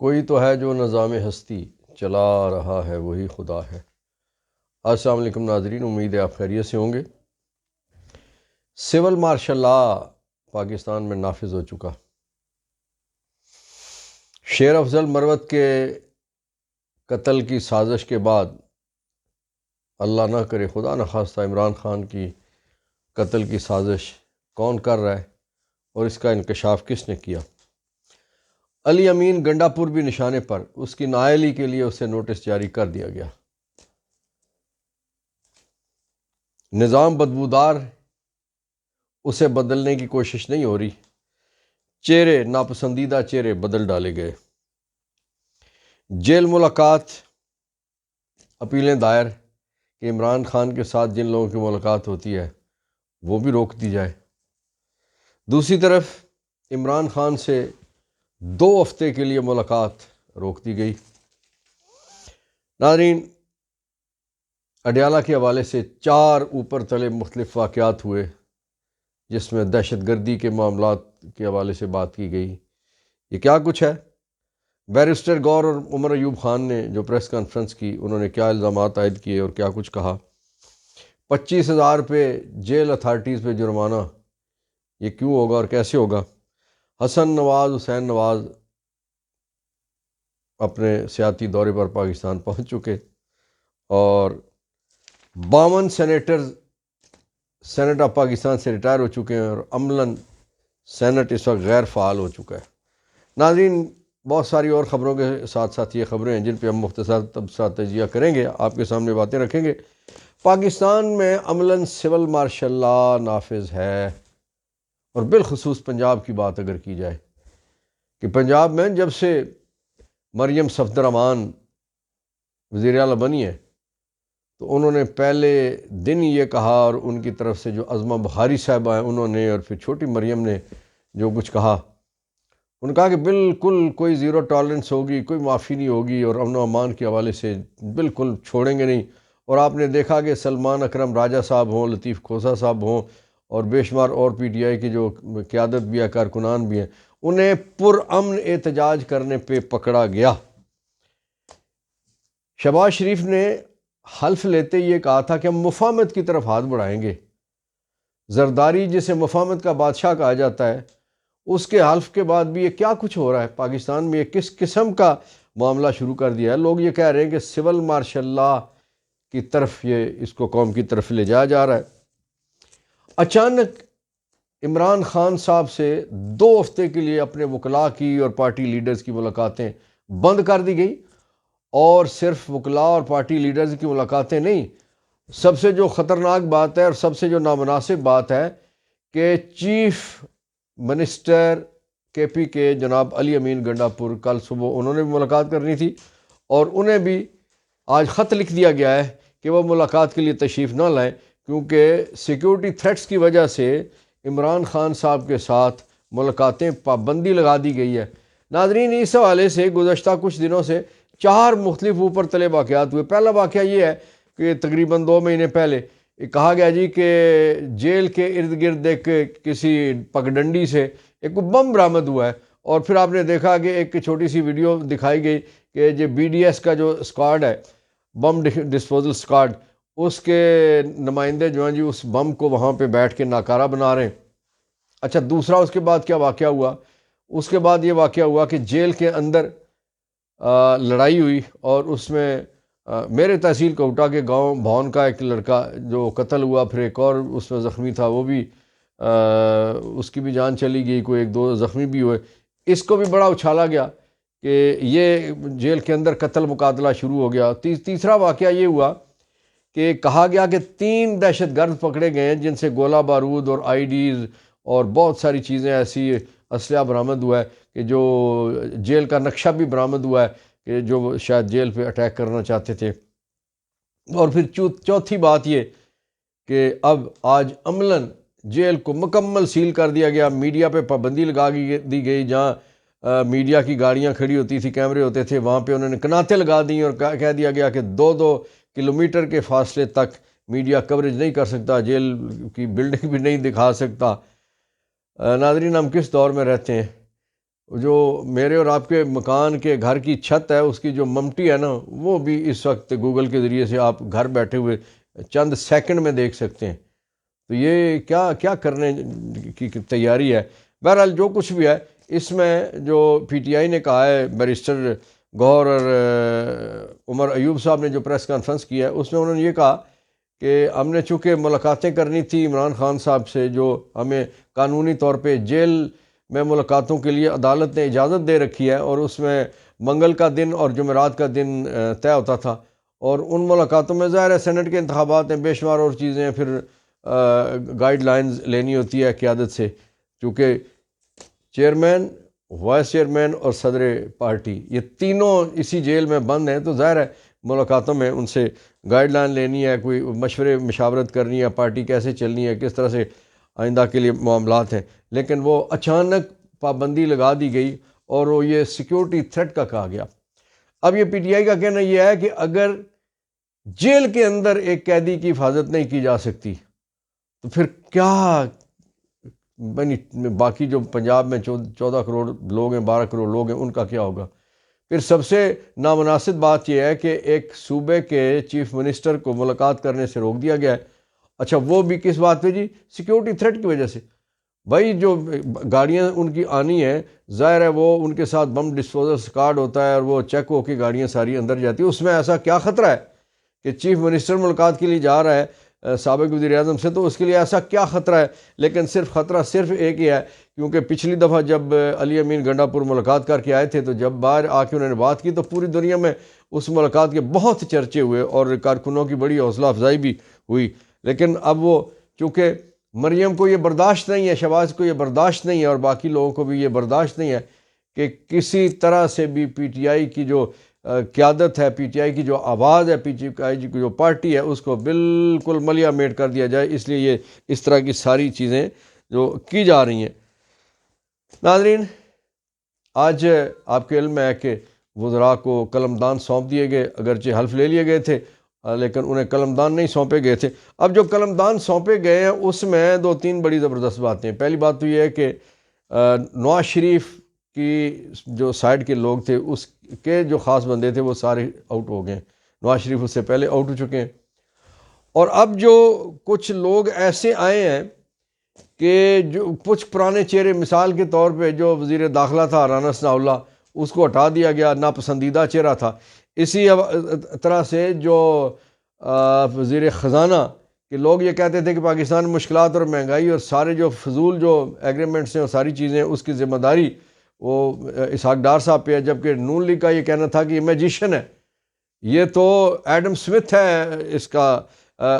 کوئی تو ہے جو نظام ہستی چلا رہا ہے، وہی خدا ہے۔ السلام علیکم ناظرین، امید ہے آپ خیریت سے ہوں گے۔ سول مارشل لا پاکستان میں نافذ ہو چکا۔ شیر افضل مروت کے قتل کی سازش کے بعد، اللہ نہ کرے خدا نخواستہ، عمران خان کی قتل کی سازش کون کر رہا ہے اور اس کا انکشاف کس نے کیا؟ علی امین گنڈا پور بھی نشانے پر، اس کی نااہلی کے لیے اسے نوٹس جاری کر دیا گیا۔ نظام بدبودار، اسے بدلنے کی کوشش نہیں ہو رہی، چہرے، ناپسندیدہ چہرے بدل ڈالے گئے۔ جیل ملاقات، اپیلیں دائر کہ عمران خان کے ساتھ جن لوگوں کی ملاقات ہوتی ہے وہ بھی روک دی جائے۔ دوسری طرف عمران خان سے 2 ہفتے کے لیے ملاقات روک دی گئی۔ ناظرین، اڈیالہ کے حوالے سے 4 اوپر تلے مختلف واقعات ہوئے، جس میں دہشت گردی کے معاملات کے حوالے سے بات کی گئی۔ یہ کیا کچھ ہے؟ بیرسٹر غور اور عمر ایوب خان نے جو پریس کانفرنس کی، انہوں نے کیا الزامات عائد کیے اور کیا کچھ کہا۔ 25,000 روپے جیل اتھارٹیز پہ جرمانہ، یہ کیوں ہوگا اور کیسے ہوگا؟ حسن نواز، حسین نواز اپنے سیاسی دورے پر پاکستان پہنچ چکے اور 52 سینیٹرز سینٹ آف پاکستان سے ریٹائر ہو چکے ہیں اور عملاً سینٹ اس وقت غیر فعال ہو چکا ہے۔ ناظرین، بہت ساری اور خبروں کے ساتھ ساتھ یہ خبریں ہیں جن پہ ہم مختصر تبصرہ تجزیہ کریں گے، آپ کے سامنے باتیں رکھیں گے۔ پاکستان میں عملاً سول مارشل لا نافذ ہے، اور بالخصوص پنجاب کی بات اگر کی جائے کہ پنجاب میں جب سے مریم صفدر امان وزیر اعلیٰ بنی ہے تو انہوں نے پہلے دن یہ کہا، اور ان کی طرف سے جو عظمہ بخاری صاحبہ ہیں انہوں نے، اور پھر چھوٹی مریم نے جو کچھ کہا، انہوں نے کہا کہ بالکل کوئی زیرو ٹالرنس ہوگی، کوئی معافی نہیں ہوگی، اور امن و امان کے حوالے سے بالکل چھوڑیں گے نہیں۔ اور آپ نے دیکھا کہ سلمان اکرم راجہ صاحب ہوں، لطیف کھوسہ صاحب ہوں، اور بے شمار اور پی ٹی آئی کی جو قیادت بھی ہے، کارکنان بھی ہیں، انہیں پرامن احتجاج کرنے پہ پکڑا گیا۔ شہباز شریف نے حلف لیتے یہ کہا تھا کہ ہم مفاہمت کی طرف ہاتھ بڑھائیں گے۔ زرداری، جسے مفاہمت کا بادشاہ کہا جاتا ہے، اس کے حلف کے بعد بھی یہ کیا کچھ ہو رہا ہے پاکستان میں؟ یہ کس قسم کا معاملہ شروع کر دیا ہے؟ لوگ یہ کہہ رہے ہیں کہ سول مارشل لا کی طرف اس کو قوم کی طرف لے جایا جا رہا ہے۔ اچانک عمران خان صاحب سے 2 ہفتے کے لیے اپنے وکلاء کی اور پارٹی لیڈرز کی ملاقاتیں بند کر دی گئی، اور صرف وکلاء اور پارٹی لیڈرز کی ملاقاتیں نہیں، سب سے جو خطرناک بات ہے اور سب سے جو نامناسب بات ہے کہ چیف منسٹر کے پی کے جناب علی امین گنڈا پور، کل صبح انہوں نے بھی ملاقات کرنی تھی، اور انہیں بھی آج خط لکھ دیا گیا ہے کہ وہ ملاقات کے لیے تشریف نہ لائیں، کیونکہ سیکیورٹی تھریٹس کی وجہ سے عمران خان صاحب کے ساتھ ملاقاتیں پابندی لگا دی گئی ہے۔ ناظرین، اس حوالے سے گزشتہ کچھ دنوں سے 4 مختلف اوپر تلے واقعات ہوئے۔ پہلا واقعہ یہ ہے کہ تقریباً 2 مہینے پہلے کہا گیا جی کہ جیل کے ارد گرد ایک کسی پگڈنڈی سے ایک بم برآمد ہوا ہے، اور پھر آپ نے دیکھا کہ ایک چھوٹی سی ویڈیو دکھائی گئی کہ جو بی ڈی ایس کا جو اسکواڈ ہے، بم ڈسپوزل اسکواڈ، اس کے نمائندے جو ہیں جی اس بم کو وہاں پہ بیٹھ کے ناکارہ بنا رہے ہیں۔ اچھا، دوسرا اس کے بعد کیا واقعہ ہوا؟ اس کے بعد یہ واقعہ ہوا کہ جیل کے اندر لڑائی ہوئی، اور اس میں میرے تحصیل کوٹا کے گاؤں بھون کا ایک لڑکا جو قتل ہوا، پھر ایک اور اس میں زخمی تھا، وہ بھی اس کی بھی جان چلی گئی، کوئی 1-2 زخمی بھی ہوئے۔ اس کو بھی بڑا اچھالا گیا کہ یہ جیل کے اندر قتل مقاتلہ شروع ہو گیا۔ تیسرا واقعہ یہ ہوا کہ کہا گیا کہ 3 دہشت گرد پکڑے گئے ہیں، جن سے گولہ بارود اور آئی ڈیز اور بہت ساری چیزیں ایسی، اسلحہ برآمد ہوا ہے، کہ جو جیل کا نقشہ بھی برآمد ہوا ہے کہ جو شاید جیل پہ اٹیک کرنا چاہتے تھے۔ اور پھر چوتھی بات یہ کہ اب آج عملاً جیل کو مکمل سیل کر دیا گیا، میڈیا پہ پابندی لگا دی گئی، جہاں میڈیا کی گاڑیاں کھڑی ہوتی تھی، کیمرے ہوتے تھے، وہاں پہ انہوں نے کناتیں لگا دیں اور کہہ دیا گیا کہ 2-2 کلومیٹر کے فاصلے تک میڈیا کوریج نہیں کر سکتا، جیل کی بلڈنگ بھی نہیں دکھا سکتا۔ ناظرین، ہم کس دور میں رہتے ہیں؟ جو میرے اور آپ کے مکان کے گھر کی چھت ہے اس کی جو ممٹی ہے نا، وہ بھی اس وقت گوگل کے ذریعے سے آپ گھر بیٹھے ہوئے چند سیکنڈ میں دیکھ سکتے ہیں۔ تو یہ کیا کیا کرنے کی تیاری ہے۔ بہرحال جو کچھ بھی ہے، اس میں جو پی ٹی آئی نے کہا ہے، بیرسٹر گور اور عمر ایوب صاحب نے جو پریس کانفرنس کیا ہے، اس میں انہوں نے یہ کہا کہ ہم نے چونکہ ملاقاتیں کرنی تھی عمران خان صاحب سے، جو ہمیں قانونی طور پہ جیل میں ملاقاتوں کے لیے عدالت نے اجازت دے رکھی ہے، اور اس میں منگل کا دن اور جمعرات کا دن طے ہوتا تھا، اور ان ملاقاتوں میں ظاہر ہے سینٹ کے انتخابات ہیں، بے شمار اور چیزیں ہیں، پھر گائیڈ لائنز لینی ہوتی ہے قیادت سے، چونکہ چیئرمین، وائس چیئرمین اور صدر پارٹی یہ تینوں اسی جیل میں بند ہیں، تو ظاہر ہے ملاقاتوں میں ان سے گائیڈ لائن لینی ہے، کوئی مشاورت کرنی ہے، پارٹی کیسے چلنی ہے، کس طرح سے آئندہ کے لیے معاملات ہیں۔ لیکن وہ اچانک پابندی لگا دی گئی، اور وہ یہ سیکیورٹی تھریٹ کا کہا گیا۔ اب یہ پی ٹی آئی کا کہنا یہ ہے کہ اگر جیل کے اندر ایک قیدی کی حفاظت نہیں کی جا سکتی تو پھر کیا باقی جو پنجاب میں 14 کروڑ لوگ ہیں، 12 کروڑ لوگ ہیں، ان کا کیا ہوگا؟ پھر سب سے نامناسب بات یہ ہے کہ ایک صوبے کے چیف منسٹر کو ملاقات کرنے سے روک دیا گیا ہے۔ اچھا، وہ بھی کس بات پہ جی؟ سیکیورٹی تھریٹ کی وجہ سے۔ بھائی جو گاڑیاں ان کی آنی ہیں، ظاہر ہے وہ ان کے ساتھ بم ڈسپوزل کارڈ ہوتا ہے، اور وہ چیک ہو کے گاڑیاں ساری اندر جاتی ہیں۔ اس میں ایسا کیا خطرہ ہے کہ چیف منسٹر ملاقات کے لیے جا رہا ہے سابق وزیر اعظم سے، تو اس کے لیے ایسا کیا خطرہ ہے؟ لیکن خطرہ صرف ایک ہی ہے، کیونکہ پچھلی دفعہ جب علی امین گنڈا پور ملاقات کر کے آئے تھے، تو جب باہر آ کے انہوں نے بات کی تو پوری دنیا میں اس ملاقات کے بہت چرچے ہوئے، اور کارکنوں کی بڑی حوصلہ افزائی بھی ہوئی۔ لیکن اب وہ چونکہ مریم کو یہ برداشت نہیں ہے، شہباز کو یہ برداشت نہیں ہے، اور باقی لوگوں کو بھی یہ برداشت نہیں ہے کہ کسی طرح سے بھی پی ٹی آئی کی جو قیادت ہے، پی ٹی آئی کی جو آواز ہے، پی ٹی آئی کی جو پارٹی ہے، اس کو بالکل ملیا میٹ کر دیا جائے۔ اس لیے یہ اس طرح کی ساری چیزیں جو کی جا رہی ہیں۔ ناظرین، آج آپ کے علم میں ہے کہ وزراء کو قلمدان سونپ دیے گئے، اگرچہ حلف لے لیے گئے تھے لیکن انہیں قلمدان نہیں سونپے گئے تھے۔ اب جو قلمدان سونپے گئے ہیں اس میں 2-3 بڑی زبردست باتیں ہیں۔ پہلی بات تو یہ ہے کہ نواز شریف کی جو سائیڈ کے لوگ تھے، اس کے جو خاص بندے تھے، وہ سارے آؤٹ ہو گئے۔ نواز شریف اس سے پہلے آؤٹ ہو چکے ہیں، اور اب جو کچھ لوگ ایسے آئے ہیں کہ جو کچھ پرانے چہرے، مثال کے طور پہ جو وزیر داخلہ تھا رانا ثناء اللہ، اس کو ہٹا دیا گیا، ناپسندیدہ چہرہ تھا۔ اسی طرح سے جو وزیر خزانہ کہ لوگ یہ کہتے تھے کہ پاکستان میں مشکلات اور مہنگائی اور سارے جو فضول جو ایگریمنٹس ہیں اور ساری چیزیں، اس کی ذمہ داری وہ اسحاق ڈار صاحب پہ ہے، جبکہ نون لیگ کا یہ کہنا تھا کہ یہ میجیشین ہے، یہ تو ایڈم سمتھ ہے اس کا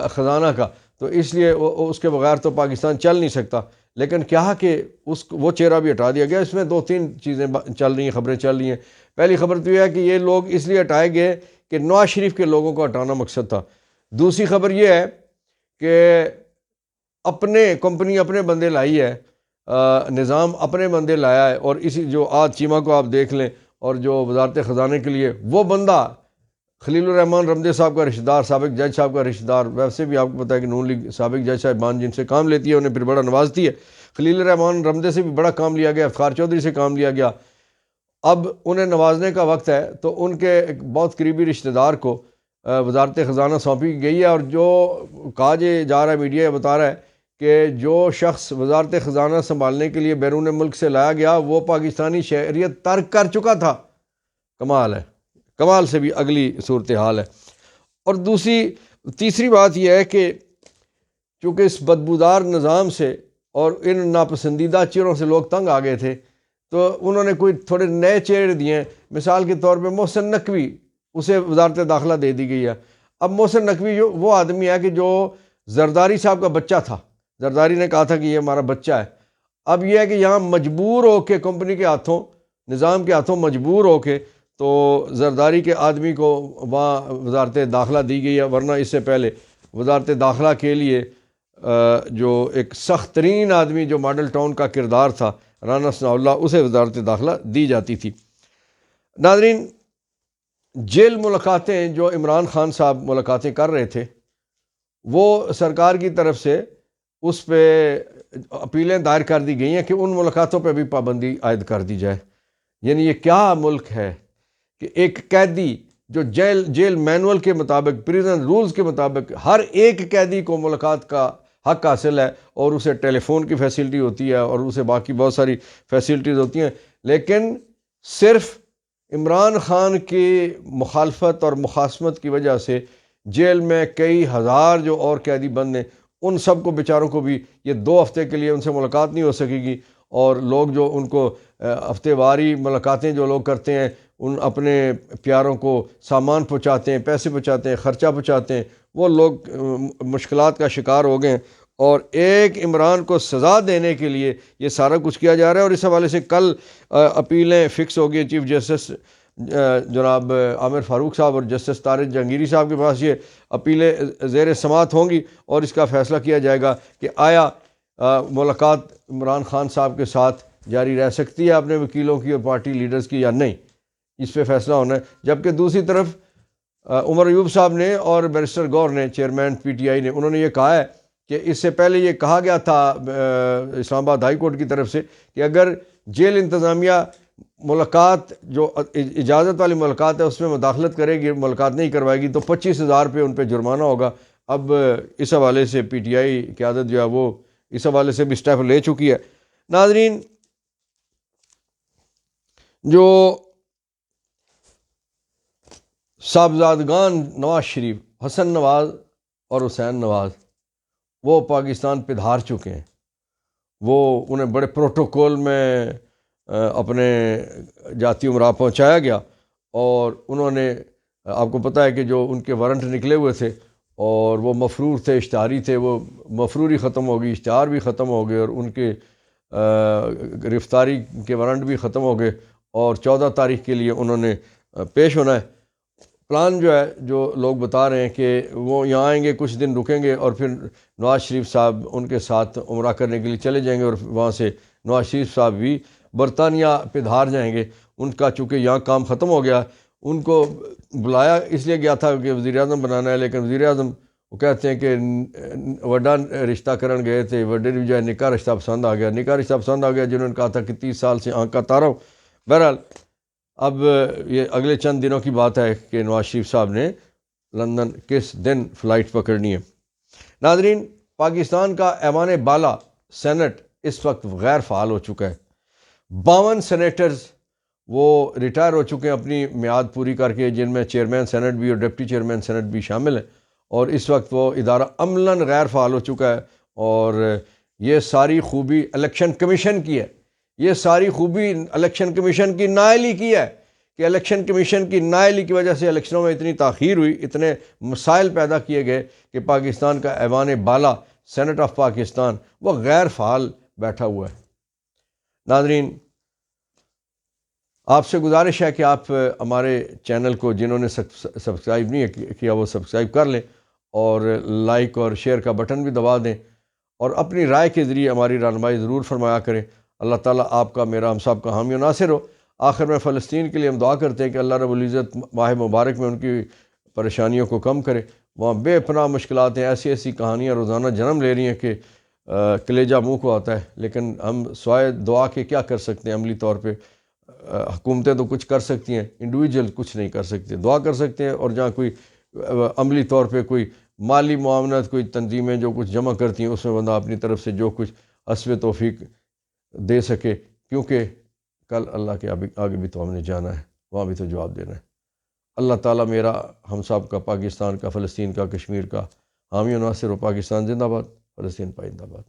خزانہ کا، تو اس لیے اس کے بغیر تو پاکستان چل نہیں سکتا۔ لیکن کیا کہ وہ چہرہ بھی ہٹا دیا گیا۔ اس میں 2-3 چیزیں چل رہی ہیں، خبریں چل رہی ہیں۔ پہلی خبر تو یہ ہے کہ یہ لوگ اس لیے ہٹائے گئے کہ نواز شریف کے لوگوں کو ہٹانا مقصد تھا۔ دوسری خبر یہ ہے کہ اپنے کمپنی اپنے بندے لائی ہے، نظام اپنے بندے لایا ہے، اور اسی جو آج چیمہ کو آپ دیکھ لیں، اور جو وزارت خزانے کے لیے وہ بندہ خلیل الرحمان رمدے صاحب کا رشتہ دار، سابق جج صاحب کا رشتہ دار، ویسے بھی آپ کو پتہ ہے کہ نون لیگ سابق جج صاحبان جن سے کام لیتی ہے انہیں پھر بڑا نوازتی ہے۔ خلیل الرحمان رمدے سے بھی بڑا کام لیا گیا، افتخار چودھری سے کام لیا گیا۔ اب انہیں نوازنے کا وقت ہے، تو ان کے ایک بہت قریبی رشتہ دار کو وزارت خزانہ سونپی گئی ہے، اور جو کہا جا رہا ہے، میڈیا بتا رہا ہے کہ جو شخص وزارت خزانہ سنبھالنے کے لیے بیرون ملک سے لایا گیا وہ پاکستانی شہریت ترک کر چکا تھا۔ کمال ہے، کمال سے بھی اگلی صورتحال ہے۔ اور تیسری بات یہ ہے کہ چونکہ اس بدبودار نظام سے اور ان ناپسندیدہ چہروں سے لوگ تنگ آ گئے تھے، تو انہوں نے کوئی تھوڑے نئے چہرے دیے ہیں۔ مثال کے طور پہ محسن نقوی، اسے وزارت داخلہ دے دی گئی ہے۔ اب محسن نقوی وہ آدمی ہے کہ جو زرداری صاحب کا بچہ تھا، زرداری نے کہا تھا کہ یہ ہمارا بچہ ہے۔ اب یہ ہے کہ یہاں مجبور ہو کے کمپنی کے ہاتھوں، نظام کے ہاتھوں مجبور ہو کے تو زرداری کے آدمی کو وہاں وزارت داخلہ دی گئی ہے، ورنہ اس سے پہلے وزارت داخلہ کے لیے جو ایک سخت ترین آدمی جو ماڈل ٹاؤن کا کردار تھا رانا ثناء اللہ، اسے وزارت داخلہ دی جاتی تھی۔ ناظرین، جیل ملاقاتیں جو عمران خان صاحب ملاقاتیں کر رہے تھے، وہ سرکار کی طرف سے اس پہ اپیلیں دائر کر دی گئی ہیں کہ ان ملاقاتوں پہ بھی پابندی عائد کر دی جائے۔ یعنی یہ کیا ملک ہے کہ ایک قیدی جو جیل مینول کے مطابق، پریزن رولز کے مطابق ہر ایک قیدی کو ملاقات کا حق حاصل ہے، اور اسے ٹیلی فون کی فیسلٹی ہوتی ہے اور اسے باقی بہت ساری فیسلٹیز ہوتی ہیں، لیکن صرف عمران خان کی مخالفت اور مخاصمت کی وجہ سے جیل میں کئی ہزار جو اور قیدی بند ہیں، ان سب کو بیچاروں کو بھی یہ 2 ہفتے کے لیے ان سے ملاقات نہیں ہو سکے گی، اور لوگ جو ان کو ہفتے واری ملاقاتیں جو لوگ کرتے ہیں، ان اپنے پیاروں کو سامان پہنچاتے ہیں، پیسے پہنچاتے ہیں، خرچہ پہنچاتے ہیں، وہ لوگ مشکلات کا شکار ہو گئے ہیں، اور ایک عمران کو سزا دینے کے لیے یہ سارا کچھ کیا جا رہا ہے۔ اور اس حوالے سے کل اپیلیں فکس ہو گئی، چیف جسٹس جناب عامر فاروق صاحب اور جسٹس طارق جہانگیری صاحب کے پاس یہ اپیلیں زیر سماعت ہوں گی، اور اس کا فیصلہ کیا جائے گا کہ آیا ملاقات عمران خان صاحب کے ساتھ جاری رہ سکتی ہے اپنے وکیلوں کی اور پارٹی لیڈرز کی یا نہیں، اس پہ فیصلہ ہونا ہے۔ جبکہ دوسری طرف عمر ایوب صاحب نے اور بیرسٹر گور نے، چیئرمین پی ٹی آئی نے، انہوں نے یہ کہا ہے کہ اس سے پہلے یہ کہا گیا تھا اسلام آباد ہائی کورٹ کی طرف سے کہ اگر جیل انتظامیہ ملاقات جو اجازت والی ملاقات ہے اس میں مداخلت کرے گی، ملاقات نہیں کروائے گی، تو 25,000 روپے ان پہ جرمانہ ہوگا۔ اب اس حوالے سے پی ٹی آئی قیادت جو ہے وہ اس حوالے سے بھی اسٹیپ لے چکی ہے۔ ناظرین، جو صاحبزادگان نواز شریف، حسن نواز اور حسین نواز، وہ پاکستان پہ دھار چکے ہیں، وہ انہیں بڑے پروٹوکول میں اپنے جاتی امراء پہنچایا گیا، اور انہوں نے، آپ کو پتہ ہے کہ جو ان کے وارنٹ نکلے ہوئے تھے اور وہ مفرور تھے، اشتہاری تھے، وہ مفروری ختم ہو گئی، اشتہار بھی ختم ہو گئے، اور ان کے گرفتاری کے وارنٹ بھی ختم ہو گئے، اور 14 تاریخ کے لیے انہوں نے پیش ہونا ہے۔ پلان جو ہے، جو لوگ بتا رہے ہیں کہ وہ یہاں آئیں گے، کچھ دن رکیں گے، اور پھر نواز شریف صاحب ان کے ساتھ عمرہ کرنے کے لیے چلے جائیں گے، اور وہاں سے نواز شریف صاحب بھی برطانیہ پہ دھار جائیں گے۔ ان کا چونکہ یہاں کام ختم ہو گیا، ان کو بلایا اس لیے گیا تھا کہ وزیر اعظم بنانا ہے، لیکن وزیر اعظم وہ کہتے ہیں کہ وڈا رشتہ کرن گئے تھے، وڈے کی بجائے نکاح رشتہ پسند آ گیا، نکاح رشتہ پسند آ گیا، جنہوں نے کہا تھا کہ 30 سال سے آنکھ کا تارا ہوں۔ بہرحال اب یہ اگلے چند دنوں کی بات ہے کہ نواز شریف صاحب نے لندن کس دن فلائٹ پکڑنی ہے۔ ناظرین، پاکستان کا ایوان بالا سینٹ اس وقت غیر فعال ہو چکا ہے۔ 52 سینیٹرز وہ ریٹائر ہو چکے ہیں اپنی میعاد پوری کر کے، جن میں چیئرمین سینٹ بھی اور ڈپٹی چیئرمین سینٹ بھی شامل ہیں، اور اس وقت وہ ادارہ عملاً غیر فعال ہو چکا ہے، اور یہ ساری خوبی الیکشن کمیشن کی ہے، یہ ساری خوبی الیکشن کمیشن کی نااہلی کی ہے کہ الیکشن کمیشن کی نااہلی کی وجہ سے الیکشنوں میں اتنی تاخیر ہوئی، اتنے مسائل پیدا کیے گئے کہ پاکستان کا ایوان بالا سینٹ آف پاکستان وہ غیر فعال بیٹھا ہوا ہے۔ ناظرین، آپ سے گزارش ہے کہ آپ ہمارے چینل کو، جنہوں نے سبسکرائب نہیں کیا وہ سبسکرائب کر لیں، اور لائک اور شیئر کا بٹن بھی دبا دیں، اور اپنی رائے کے ذریعے ہماری رہنمائی ضرور فرمایا کریں۔ اللہ تعالیٰ آپ کا، میرا، ہم سب کا حامی و ناصر ہو۔ آخر میں فلسطین کے لیے ہم دعا کرتے ہیں کہ اللہ رب العزت ماہ مبارک میں ان کی پریشانیوں کو کم کرے۔ وہاں بے پناہ مشکلات ہیں، ایسی ایسی کہانیاں روزانہ جنم لے رہی ہیں کہ کلیجہ منہ کو آتا ہے، لیکن ہم سوائے دعا کے کیا کر سکتے ہیں؟ عملی طور پہ حکومتیں تو کچھ کر سکتی ہیں، انڈیویجول کچھ نہیں کر سکتے، دعا کر سکتے ہیں، اور جہاں کوئی عملی طور پہ کوئی مالی معاونت، کوئی تنظیمیں جو کچھ جمع کرتی ہیں، اس میں بندہ اپنی طرف سے جو کچھ حسب توفیق دے سکے، کیونکہ کل اللہ کے آگے بھی تو ہم نے جانا ہے، وہاں بھی تو جواب دینا ہے۔ اللہ تعالیٰ میرا، ہم سب کا، پاکستان کا، فلسطین کا، کشمیر کا حامی و ناصر ہو۔ پاکستان زندہ باد، فلسطین پائندہ باد۔